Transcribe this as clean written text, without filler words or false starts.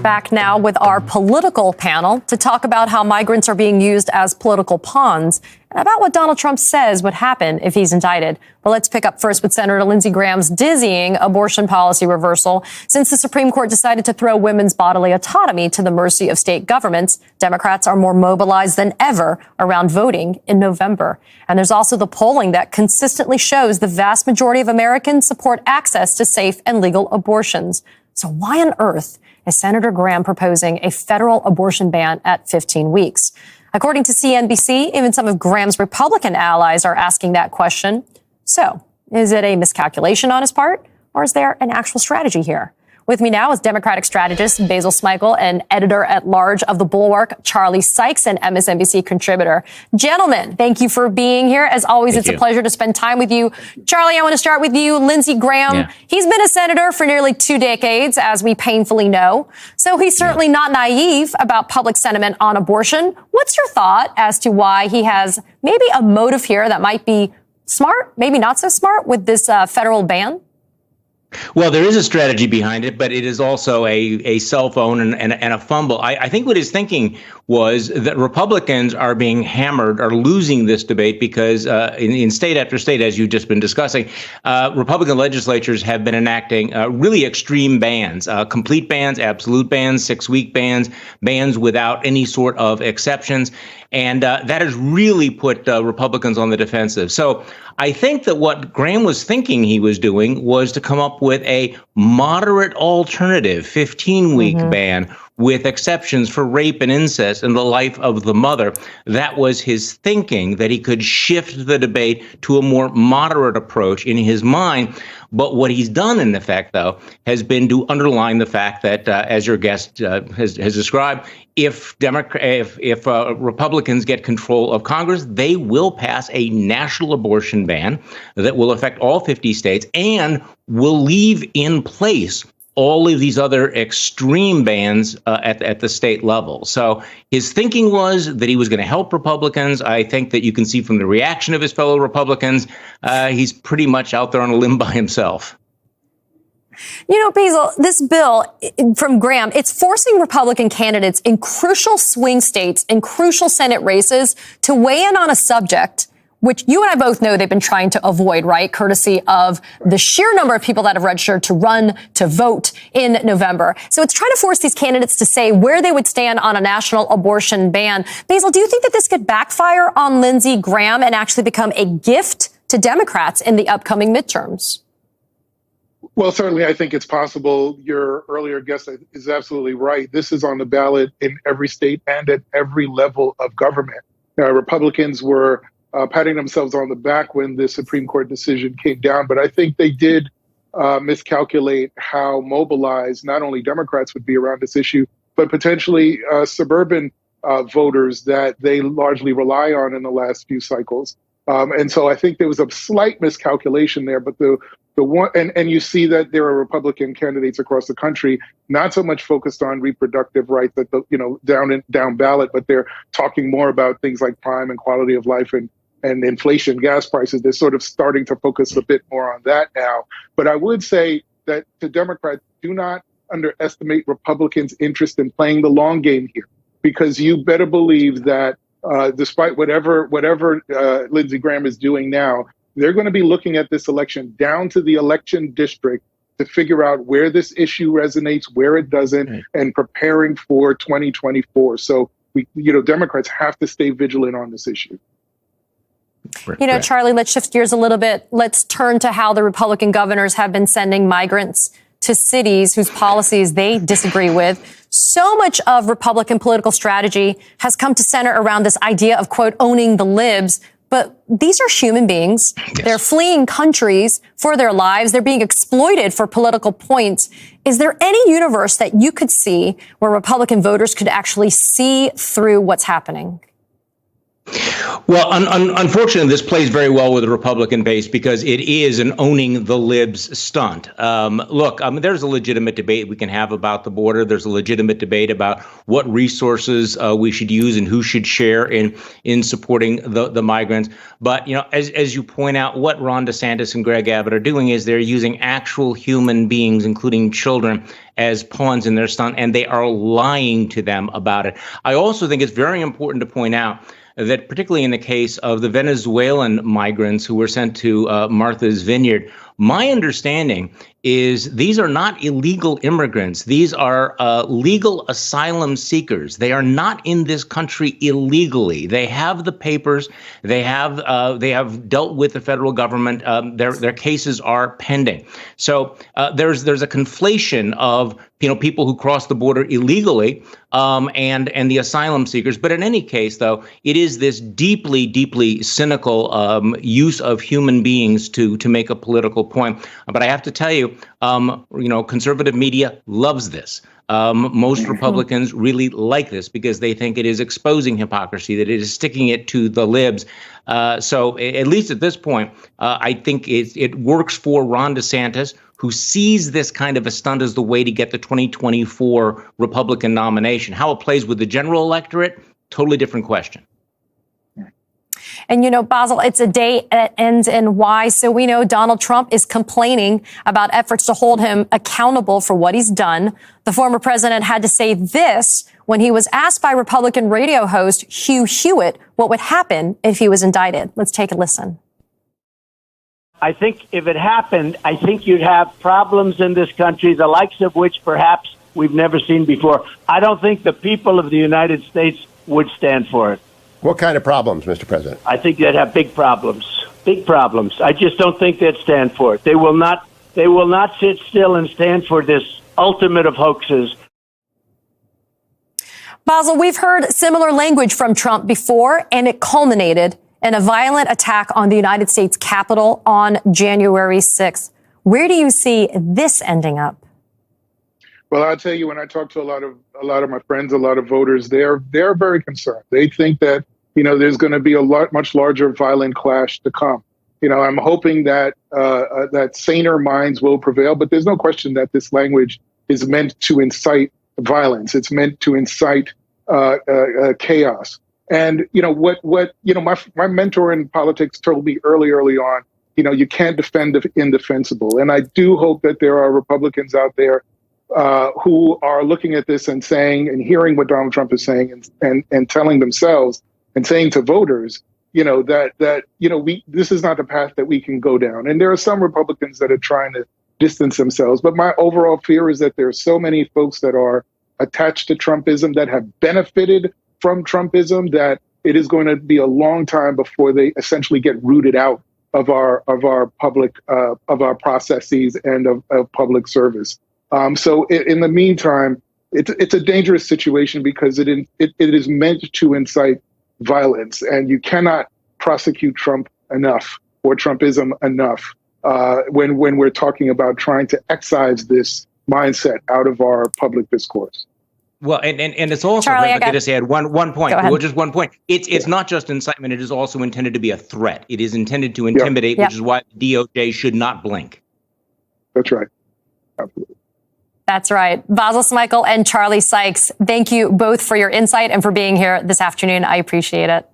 Back now with our political panel to talk about how migrants are being used as political pawns and about what Donald Trump says would happen if he's indicted. But let's pick up first with Senator Lindsey Graham's dizzying abortion policy reversal. Since the Supreme Court decided to throw women's bodily autonomy to the mercy of state governments, Democrats are more mobilized than ever around voting in November. And there's also the polling that consistently shows the vast majority of Americans support access to safe and legal abortions. So why on earth is Senator Graham proposing a federal abortion ban at 15 weeks? According to CNBC, even some of Graham's Republican allies are asking that question. So, is it a miscalculation on his part, or is there an actual strategy here? With me now is Democratic strategist Basil Smikle and editor-at-large of The Bulwark, Charlie Sykes, and MSNBC contributor. Gentlemen, thank you for being here. As always, it's a pleasure to spend time with you. Charlie, I want to start with you. Lindsey Graham, he's been a senator for nearly 2 decades, as we painfully know. So he's certainly not naive about public sentiment on abortion. What's your thought as to why he has maybe a motive here that might be smart, maybe not so smart, with this federal ban? Well, there is a strategy behind it, but it is also a cell phone and a fumble. I think what his thinking was that Republicans are being hammered, are losing this debate because in state after state, as you've just been discussing, Republican legislatures have been enacting really extreme bans, complete bans, absolute bans, 6-week bans, bans without any sort of exceptions. And that has really put Republicans on the defensive. So I think that what Graham was thinking he was doing was to come up with a moderate alternative 15-week ban with exceptions for rape and incest in the life of the mother. That was his thinking, that he could shift the debate to a more moderate approach in his mind. But what he's done, in effect, though, has been to underline the fact that, as your guest has described, if Republicans get control of Congress, they will pass a national abortion ban that will affect all 50 states and will leave in place all of these other extreme bans at the state level. So his thinking was that he was going to help Republicans. I think that you can see from the reaction of his fellow Republicans, he's pretty much out there on a limb by himself. You know, Basil, this bill from Graham, it's forcing Republican candidates in crucial swing states and crucial Senate races to weigh in on a subject which you and I both know they've been trying to avoid, right? Courtesy of the sheer number of people that have registered to run, to vote in November. So it's trying to force these candidates to say where they would stand on a national abortion ban. Basil, do you think that this could backfire on Lindsey Graham and actually become a gift to Democrats in the upcoming midterms? Well, certainly, I think it's possible. Your earlier guest is absolutely right. This is on the ballot in every state and at every level of government. Republicans were patting themselves on the back when the Supreme Court decision came down, but I think they did miscalculate how mobilized not only Democrats would be around this issue, but potentially suburban voters that they largely rely on in the last few cycles. And so I think there was a slight miscalculation there, but the one, and you see that there are Republican candidates across the country, not so much focused on reproductive rights at the, down ballot, but they're talking more about things like crime and quality of life and inflation, gas prices. They're sort of starting to focus a bit more on that now. But I would say that to Democrats, do not underestimate Republicans' interest in playing the long game here, because you better believe that despite whatever Lindsey Graham is doing now, they're going to be looking at this election down to the election district to figure out where this issue resonates, where it doesn't, and preparing for 2024. So Democrats have to stay vigilant on this issue. Charlie, let's shift gears a little bit. Let's turn to how the Republican governors have been sending migrants to cities whose policies they disagree with. So much of Republican political strategy has come to center around this idea of, quote, owning the libs. But these are human beings. Yes. They're fleeing countries for their lives. They're being exploited for political points. Is there any universe that you could see where Republican voters could actually see through what's happening? Well, unfortunately, this plays very well with the Republican base because it is an owning the libs stunt. Look, there's a legitimate debate we can have about the border. There's a legitimate debate about what resources we should use and who should share in supporting the migrants. But, as you point out, what Ron DeSantis and Greg Abbott are doing is they're using actual human beings, including children, as pawns in their stunt, and they are lying to them about it. I also think it's very important to point out that particularly in the case of the Venezuelan migrants who were sent to Martha's Vineyard, my understanding is these are not illegal immigrants. These are legal asylum seekers. They are not in this country illegally. They have the papers. They have dealt with the federal government. Their cases are pending. So there's a conflation of people who cross the border illegally and the asylum seekers. But in any case, though, it is this deeply, deeply cynical use of human beings to make a political point. But I have to tell you, conservative media loves this. Most Republicans really like this because they think it is exposing hypocrisy, that it is sticking it to the libs. So at least at this point, I think it works for Ron DeSantis, who sees this kind of a stunt as the way to get the 2024 Republican nomination. How it plays with the general electorate, totally different question. And, Basil, it's a day that ends in Y. So we know Donald Trump is complaining about efforts to hold him accountable for what he's done. The former president had to say this when he was asked by Republican radio host Hugh Hewitt what would happen if he was indicted. Let's take a listen. I think if it happened, I think you'd have problems in this country, the likes of which perhaps we've never seen before. I don't think the people of the United States would stand for it. What kind of problems, Mr. President? I think they'd have big problems. Big problems. I just don't think they'd stand for it. They will not sit still and stand for this ultimate of hoaxes. Basil, we've heard similar language from Trump before, and it culminated in a violent attack on the United States Capitol on January 6th. Where do you see this ending up? Well, I'll tell you, when I talk to a lot of my friends, a lot of voters, they're very concerned. They think that, there's going to be a much larger violent clash to come. I'm hoping that that saner minds will prevail, but there's no question that this language is meant to incite violence. It's meant to incite chaos. And, my mentor in politics told me early on, you can't defend the indefensible. And I do hope that there are Republicans out there who are looking at this and saying and hearing what Donald Trump is saying and telling themselves and saying to voters, this is not the path that we can go down. And there are some Republicans that are trying to distance themselves. But my overall fear is that there are so many folks that are attached to Trumpism, that have benefited from Trumpism, that it is going to be a long time before they essentially get rooted out of our public of our processes and of public service. So in the meantime, it's a dangerous situation because it is meant to incite violence, and you cannot prosecute Trump enough or Trumpism enough when we're talking about trying to excise this mindset out of our public discourse. Well, and it's also, Charlie, I just add one point. Well, just one point. It's not just incitement. It is also intended to be a threat. It is intended to intimidate, which is why the DOJ should not blink. That's right. Absolutely. That's right. Basil Smikle and Charlie Sykes, thank you both for your insight and for being here this afternoon. I appreciate it.